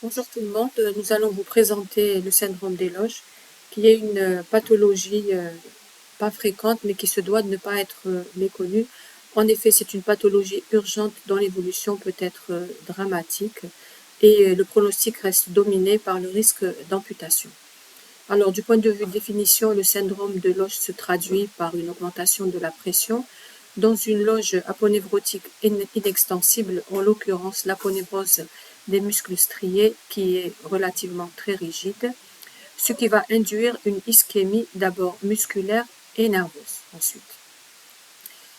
Bonjour tout le monde, nous allons vous présenter le syndrome des loges, qui est une pathologie pas fréquente mais qui se doit de ne pas être méconnue. En effet, c'est une pathologie urgente dont l'évolution peut être dramatique et le pronostic reste dominé par le risque d'amputation. Alors, du point de vue de définition, le syndrome de loge se traduit par une augmentation de la pression dans une loge aponévrotique inextensible, en l'occurrence l'aponévrose des muscles striés qui est relativement très rigide, ce qui va induire une ischémie d'abord musculaire et nerveuse ensuite.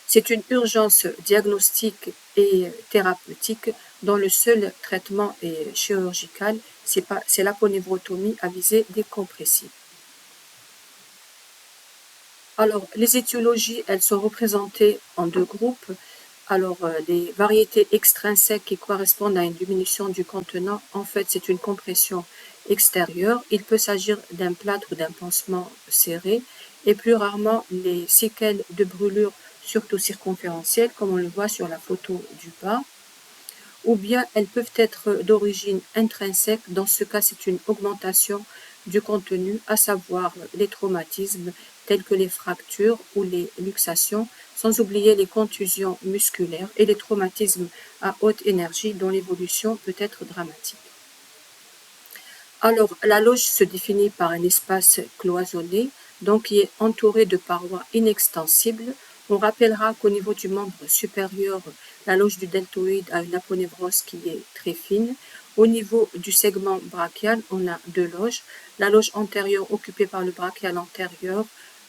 C'est une urgence diagnostique et thérapeutique dont le seul traitement est chirurgical, c'est l'aponévrotomie à visée décompressive. Alors, les étiologies, elles sont représentées en deux groupes. Alors, les variétés extrinsèques qui correspondent à une diminution du contenant, en fait, c'est une compression extérieure. Il peut s'agir d'un plâtre ou d'un pansement serré, et plus rarement les séquelles de brûlure, surtout circonférentielles, comme on le voit sur la photo du bas. Ou bien elles peuvent être d'origine intrinsèque. Dans ce cas, c'est une augmentation du contenu, à savoir les traumatismes tels que les fractures ou les luxations, sans oublier les contusions musculaires et les traumatismes à haute énergie dont l'évolution peut être dramatique. Alors, la loge se définit par un espace cloisonné, donc qui est entouré de parois inextensibles. On rappellera qu'au niveau du membre supérieur, la loge du deltoïde a une aponévrose qui est très fine. Au niveau du segment brachial, on a deux loges. La loge antérieure occupée par le brachial antérieur,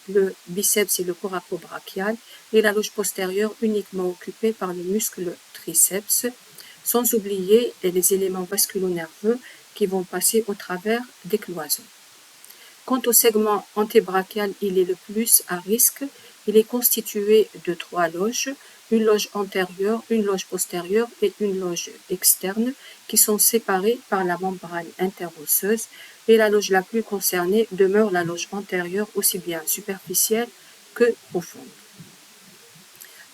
le biceps et le coracobrachial, et la loge postérieure uniquement occupée par le muscle triceps, sans oublier les éléments vasculo-nerveux qui vont passer au travers des cloisons. Quant au segment antébrachial, il est le plus à risque. Il est constitué de trois loges, une loge antérieure, une loge postérieure et une loge externe, qui sont séparées par la membrane interosseuse, et la loge la plus concernée demeure la loge antérieure, aussi bien superficielle que profonde.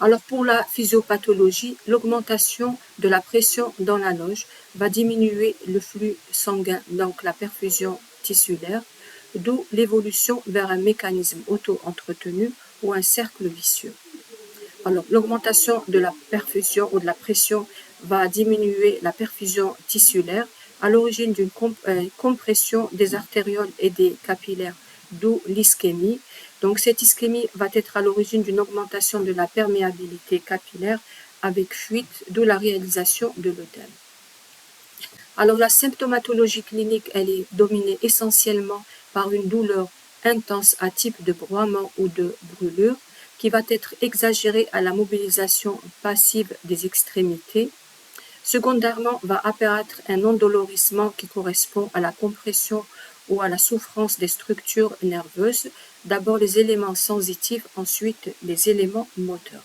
Alors pour la physiopathologie, l'augmentation de la pression dans la loge va diminuer le flux sanguin, donc la perfusion tissulaire, d'où l'évolution vers un mécanisme auto-entretenu ou un cercle vicieux. Alors l'augmentation de la perfusion ou de la pression va diminuer la perfusion tissulaire, à l'origine d'une compression des artérioles et des capillaires, d'où l'ischémie. Donc cette ischémie va être à l'origine d'une augmentation de la perméabilité capillaire avec fuite, d'où la réalisation de l'œdème. Alors la symptomatologie clinique, elle est dominée essentiellement par une douleur intense à type de broiement ou de brûlure, qui va être exagérée à la mobilisation passive des extrémités. Secondairement, va apparaître un endolorissement qui correspond à la compression ou à la souffrance des structures nerveuses, d'abord les éléments sensitifs, ensuite les éléments moteurs.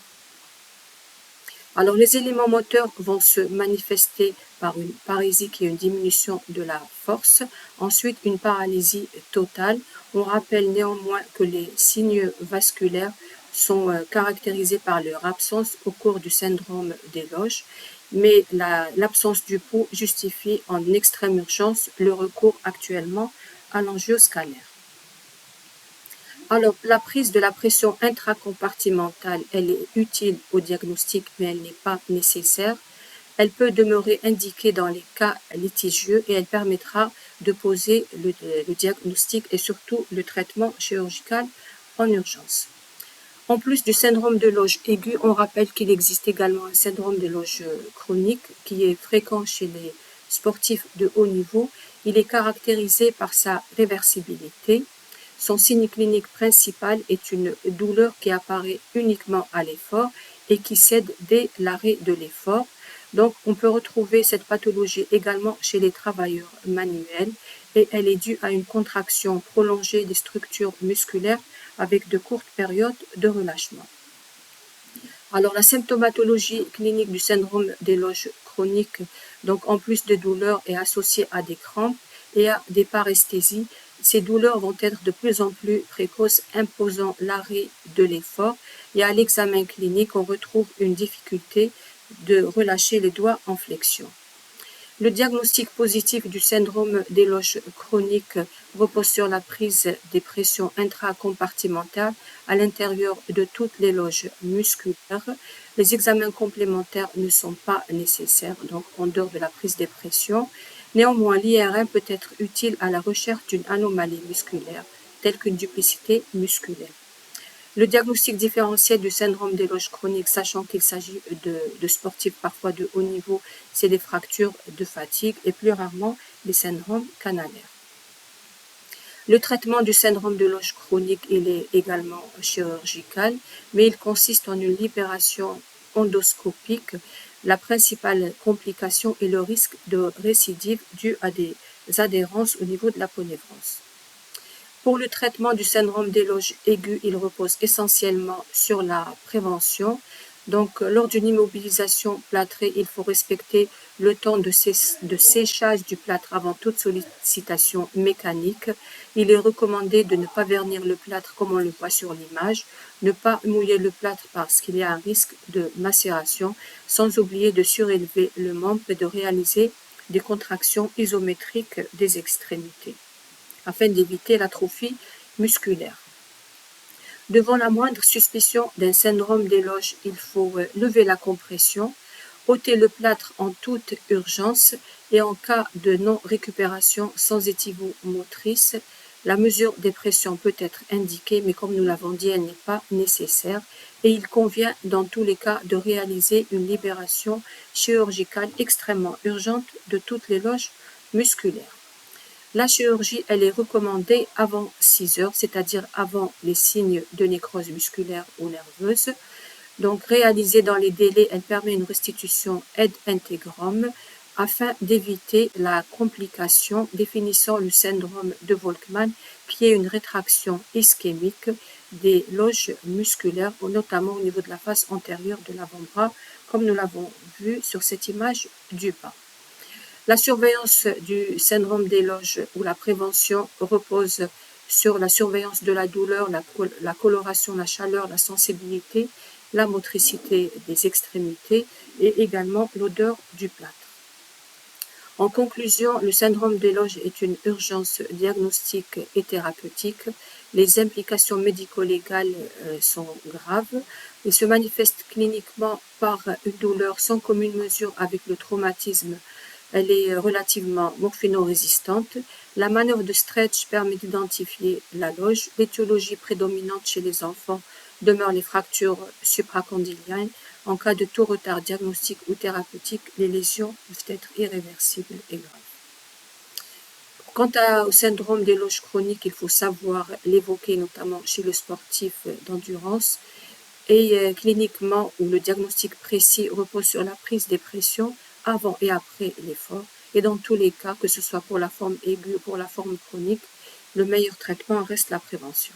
Alors les éléments moteurs vont se manifester par une parésie qui est une diminution de la force, ensuite une paralysie totale. On rappelle néanmoins que les signes vasculaires sont caractérisés par leur absence au cours du syndrome des loges, mais l'absence du pouls justifie en extrême urgence le recours actuellement à l'angioscanner. Alors, la prise de la pression intracompartimentale, elle est utile au diagnostic, mais elle n'est pas nécessaire. Elle peut demeurer indiquée dans les cas litigieux et elle permettra de poser le diagnostic et surtout le traitement chirurgical en urgence. En plus du syndrome de loge aiguë, on rappelle qu'il existe également un syndrome de loge chronique qui est fréquent chez les sportifs de haut niveau. Il est caractérisé par sa réversibilité. Son signe clinique principal est une douleur qui apparaît uniquement à l'effort et qui cède dès l'arrêt de l'effort. Donc, on peut retrouver cette pathologie également chez les travailleurs manuels et elle est due à une contraction prolongée des structures musculaires avec de courtes périodes de relâchement. Alors, la symptomatologie clinique du syndrome des loges chroniques, donc en plus de douleurs, est associée à des crampes et à des paresthésies. Ces douleurs vont être de plus en plus précoces, imposant l'arrêt de l'effort. Et à l'examen clinique, on retrouve une difficulté de relâcher les doigts en flexion. Le diagnostic positif du syndrome des loges chroniques repose sur la prise des pressions intracompartimentales à l'intérieur de toutes les loges musculaires. Les examens complémentaires ne sont pas nécessaires, donc en dehors de la prise des pressions. Néanmoins, l'IRM peut être utile à la recherche d'une anomalie musculaire, telle qu'une duplicité musculaire. Le diagnostic différentiel du syndrome des loges chroniques, sachant qu'il s'agit de sportifs parfois de haut niveau, c'est des fractures de fatigue et plus rarement des syndromes canalaires. Le traitement du syndrome de loge chronique, il est également chirurgical, mais il consiste en une libération endoscopique. La principale complication est le risque de récidive dû à des adhérences au niveau de l'aponévrose. Pour le traitement du syndrome des loges aiguës, il repose essentiellement sur la prévention. Donc, lors d'une immobilisation plâtrée, il faut respecter le temps de séchage du plâtre avant toute sollicitation mécanique. Il est recommandé de ne pas vernir le plâtre comme on le voit sur l'image, ne pas mouiller le plâtre parce qu'il y a un risque de macération, sans oublier de surélever le membre et de réaliser des contractions isométriques des extrémités, afin d'éviter l'atrophie musculaire. Devant la moindre suspicion d'un syndrome des loges, il faut lever la compression, ôter le plâtre en toute urgence et en cas de non-récupération sans éthymomotrice, la mesure des pressions peut être indiquée, mais comme nous l'avons dit, elle n'est pas nécessaire et il convient dans tous les cas de réaliser une libération chirurgicale extrêmement urgente de toutes les loges musculaires. La chirurgie, elle est recommandée avant 6 heures, c'est-à-dire avant les signes de nécrose musculaire ou nerveuse. Donc, réalisée dans les délais, elle permet une restitution ad integrum afin d'éviter la complication définissant le syndrome de Volkmann, qui est une rétraction ischémique des loges musculaires, notamment au niveau de la face antérieure de l'avant-bras, comme nous l'avons vu sur cette image du bas. La surveillance du syndrome des loges ou la prévention repose sur la surveillance de la douleur, la coloration, la chaleur, la sensibilité, la motricité des extrémités et également l'odeur du plâtre. En conclusion, le syndrome des loges est une urgence diagnostique et thérapeutique. Les implications médico-légales sont graves. Il se manifeste cliniquement par une douleur sans commune mesure avec le traumatisme. Elle est relativement morphino-résistante. La manœuvre de stretch permet d'identifier la loge. L'étiologie prédominante chez les enfants demeure les fractures supracondyliennes. En cas de tout retard diagnostique ou thérapeutique, les lésions peuvent être irréversibles et graves. Quant au syndrome des loges chroniques, il faut savoir l'évoquer notamment chez le sportif d'endurance. Et cliniquement, où le diagnostic précis repose sur la prise des pressions avant et après l'effort. Et dans tous les cas, que ce soit pour la forme aiguë ou pour la forme chronique, le meilleur traitement reste la prévention.